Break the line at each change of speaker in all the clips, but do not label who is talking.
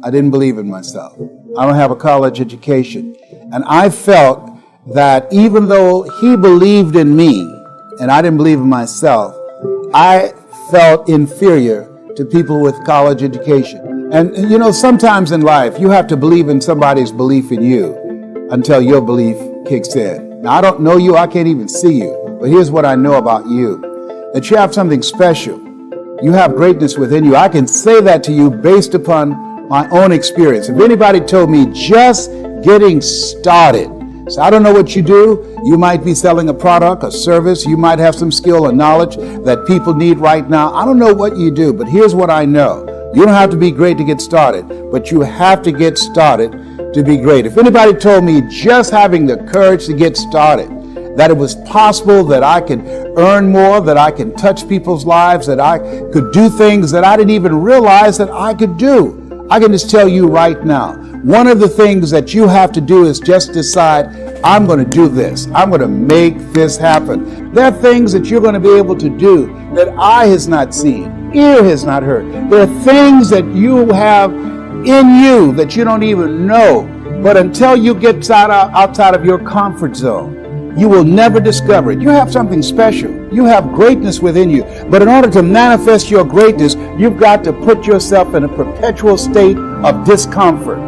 I didn't believe in myself. I don't have a college education. And I felt that even though he believed in me and I didn't believe in myself, I felt inferior to people with college education. And you know, sometimes in life, you have to believe in somebody's belief in you until your belief kicks in. Now, I don't know you, I can't even see you, but here's what I know about you, that you have something special. You have greatness within you. I can say that to you based upon my own experience. If anybody told me just getting started, so I don't know what you do. You might be selling a product, a service. You might have some skill or knowledge that people need right now. I don't know what you do, but here's what I know. You don't have to be great to get started, but you have to get started to be great. If anybody told me just having the courage to get started, that it was possible that I could earn more, that I can touch people's lives, that I could do things that I didn't even realize that I could do, I can just tell you right now, one of the things that you have to do is just decide, I'm going to do this. I'm going to make this happen. There are things that you're going to be able to do that eye has not seen, ear has not heard. There are things that you have in you that you don't even know. But until you get outside of your comfort zone, you will never discover it. You have something special. You have greatness within you. But in order to manifest your greatness, you've got to put yourself in a perpetual state of discomfort.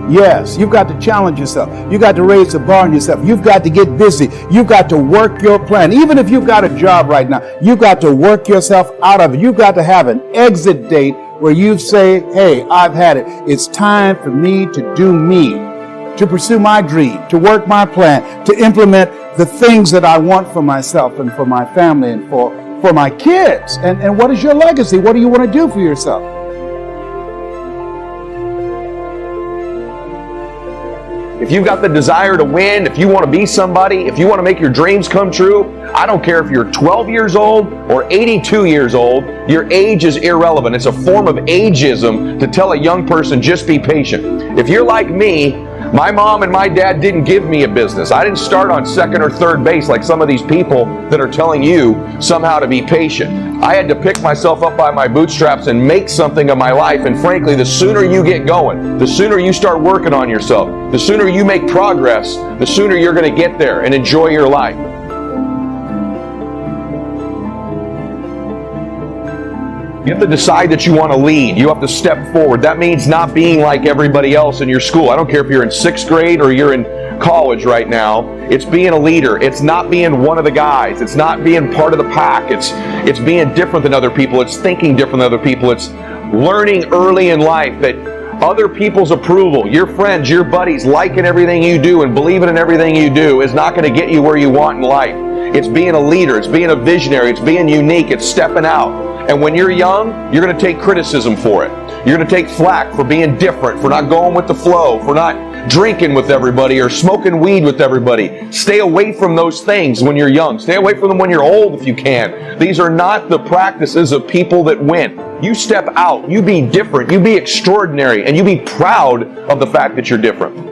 Yes, you've got to challenge yourself. You've got to raise the bar on yourself. You've got to get busy. You've got to work your plan. Even if you've got a job right now, you've got to work yourself out of it. You've got to have an exit date where you say, hey, I've had it. It's time for me to do me, to pursue my dream, to work my plan, to implement the things that I want for myself and for my family and for my kids. And what is your legacy? What do you want to do for yourself?
If you've got the desire to win, if you want to be somebody, if you want to make your dreams come true, I don't care if you're 12 years old or 82 years old, your age is irrelevant. It's a form of ageism to tell a young person, just be patient. If you're like me, my mom and my dad didn't give me a business. I didn't start on second or third base like some of these people that are telling you somehow to be patient. I had to pick myself up by my bootstraps and make something of my life. And frankly, the sooner you get going, the sooner you start working on yourself, the sooner you make progress, the sooner you're going to get there and enjoy your life. You have to decide that you want to lead. You have to step forward. That means not being like everybody else in your school. I don't care if you're in 6th grade or you're in college right now. It's being a leader. It's not being one of the guys. It's not being part of the pack. It's being different than other people. It's thinking different than other people. It's learning early in life that other people's approval, your friends, your buddies liking everything you do and believing in everything you do is not going to get you where you want in life. It's being a leader. It's being a visionary. It's being unique. It's stepping out. And when you're young, you're going to take criticism for it. You're going to take flack for being different, for not going with the flow, for not drinking with everybody or smoking weed with everybody. Stay away from those things when you're young. Stay away from them when you're old if you can. These are not the practices of people that win. You step out, you be different, you be extraordinary, and you be proud of the fact that you're different.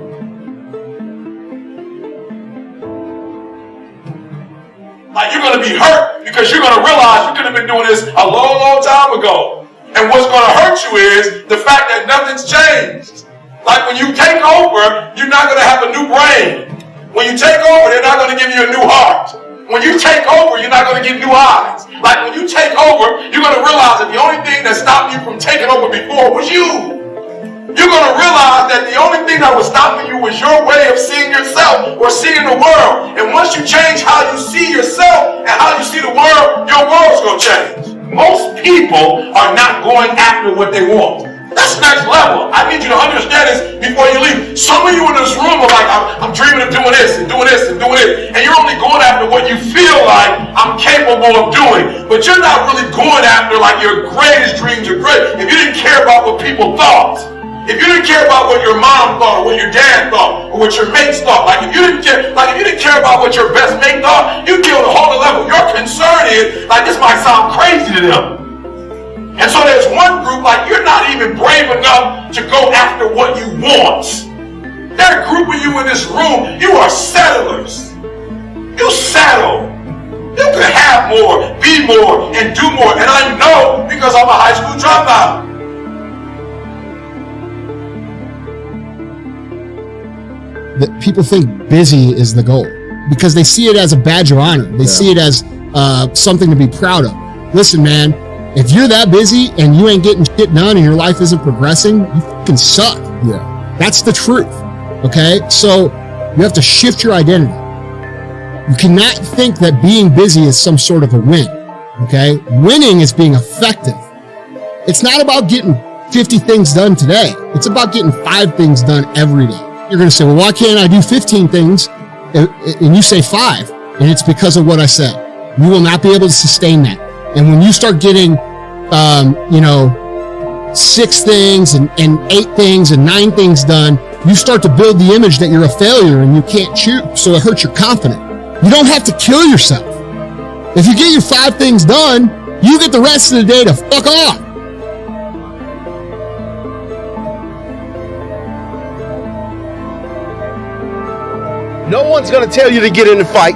Like you're going to be hurt because you're going to realize you could have been doing this a long, long time ago. And what's going to hurt you is the fact that nothing's changed. Like when you take over, you're not going to have a new brain. When you take over, they're not going to give you a new heart. When you take over, you're not going to get new eyes. Like when you take over, you're going to realize that the only thing that stopped you from taking over before was you. You're going to realize that the only thing that was stopping you was your way of seeing yourself or seeing the world. And once you change how you see yourself and how you see the world, your world's going to change. Most people are not going after what they want. That's next level. I need you to understand this before you leave. Some of you in this room are like, I'm dreaming of doing this and doing this and doing it. And you're only going after what you feel like I'm capable of doing. But you're not really going after like your greatest dreams are great. If you didn't care about what people thought, if you didn't care about what your mom thought, or what your dad thought, or what your mates thought, if you didn't care about what your best mate thought, you'd be on a whole other level. Your concern is, this might sound crazy to them. And so there's one group, you're not even brave enough to go after what you want. There are a group of you in this room, you are settlers. You settle. You can have more, be more, and do more. And I know because I'm a high school dropout.
that people think busy is the goal because they see it as a badge of honor. They see it as something to be proud of. Listen, man, if you're that busy and you ain't getting shit done and your life isn't progressing, you fucking suck.
Yeah.
That's the truth. Okay? So you have to shift your identity. You cannot think that being busy is some sort of a win. Okay? Winning is being effective. It's not about getting 50 things done today. It's about getting 5 things done every day. You're going to say, well, why can't I do 15 things? And you say 5. And it's because of what I said. You will not be able to sustain that. And when you start getting, 6 things and 8 things and 9 things done, you start to build the image that you're a failure and you can't choose. So it hurts your confidence. You don't have to kill yourself. If you get your 5 things done, you get the rest of the day to fuck off.
No one's going to tell you to get in the fight.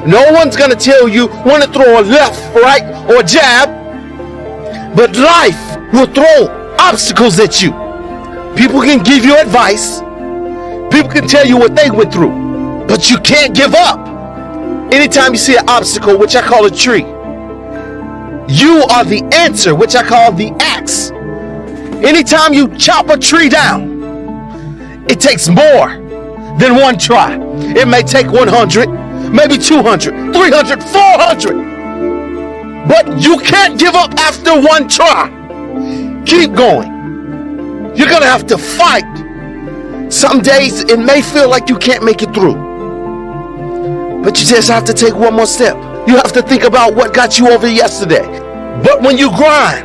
No one's going to tell you when to throw a left, right, or jab. But life will throw obstacles at you. People can give you advice. People can tell you what they went through. But you can't give up. Anytime you see an obstacle, which I call a tree, you are the answer, which I call the axe. Anytime you chop a tree down, it takes more than one try. It may take 100, maybe 200, 300, 400. But you can't give up after one try. Keep going. You're gonna have to fight. Some days it may feel like you can't make it through. But you just have to take one more step. You have to think about what got you over yesterday. But when you grind,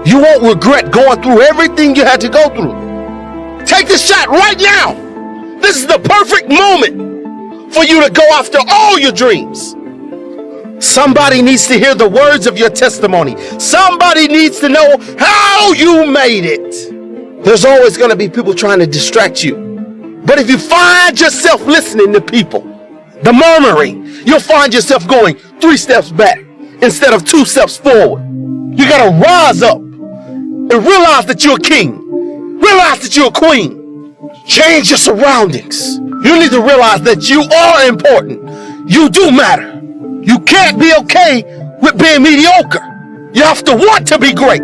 you won't regret going through everything you had to go through. Take the shot right now. This is the perfect moment for you to go after all your dreams. Somebody needs to hear the words of your testimony. Somebody needs to know how you made it. There's always going to be people trying to distract you. But if you find yourself listening to people, the murmuring, you'll find yourself going 3 steps back instead of 2 steps forward. You got to rise up and realize that you're a king. Realize that you're a queen. Change your surroundings. You need to realize that you are important. You do matter. You can't be okay with being mediocre. You have to want to be great.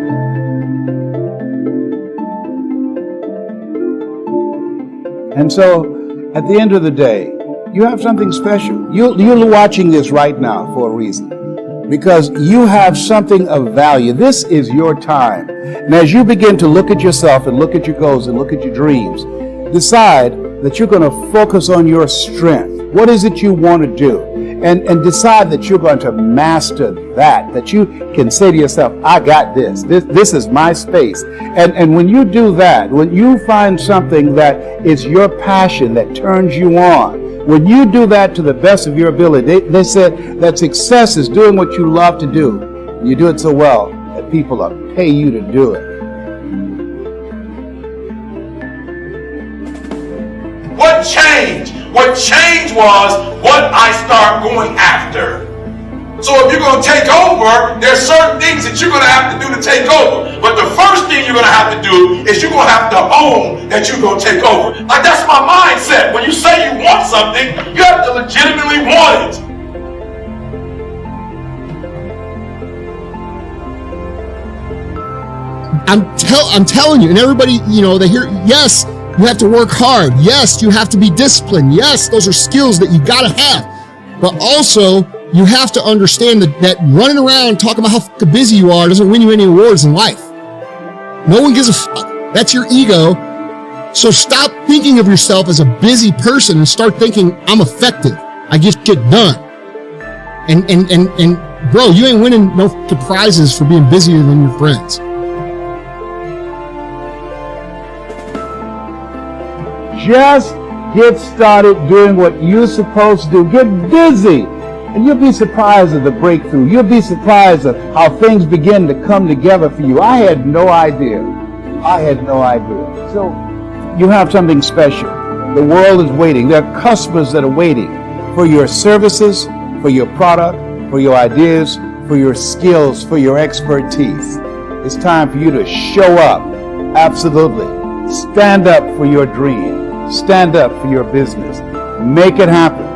And so, at the end of the day, you have something special. You're watching this right now for a reason. Because you have something of value. This is your time. And as you begin to look at yourself and look at your goals and look at your dreams, decide that you're going to focus on your strength. What is it you want to do? And decide that you're going to master that you can say to yourself, I got this. This is my space. And when you do that, when you find something that is your passion that turns you on, when you do that to the best of your ability, they said that success is doing what you love to do. You do it so well that people will pay you to do it.
What changed? What changed was what I start going after. So if you're going to take over, there's certain things that you're going to have to do to take over. But the first thing you're going to have to do is you're going to have to own that you're going to take over. Like, that's my mindset. When you say you want something, you have to legitimately want it.
I'm telling you, and everybody, they hear, yes, you have to work hard. Yes, you have to be disciplined. Yes, those are skills that you got to have. But also, you have to understand that running around talking about how fucking busy you are doesn't win you any awards in life. No one gives a fuck. That's your ego. So stop thinking of yourself as a busy person and start thinking, I'm effective. I get shit done. And bro, you ain't winning no fucking prizes for being busier than your friends.
Just get started doing what you're supposed to do. Get busy. And you'll be surprised at the breakthrough. You'll be surprised at how things begin to come together for you. I had no idea. So you have something special. The world is waiting. There are customers that are waiting for your services, for your product, for your ideas, for your skills, for your expertise. It's time for you to show up. Absolutely. Stand up for your dream. Stand up for your business. Make it happen.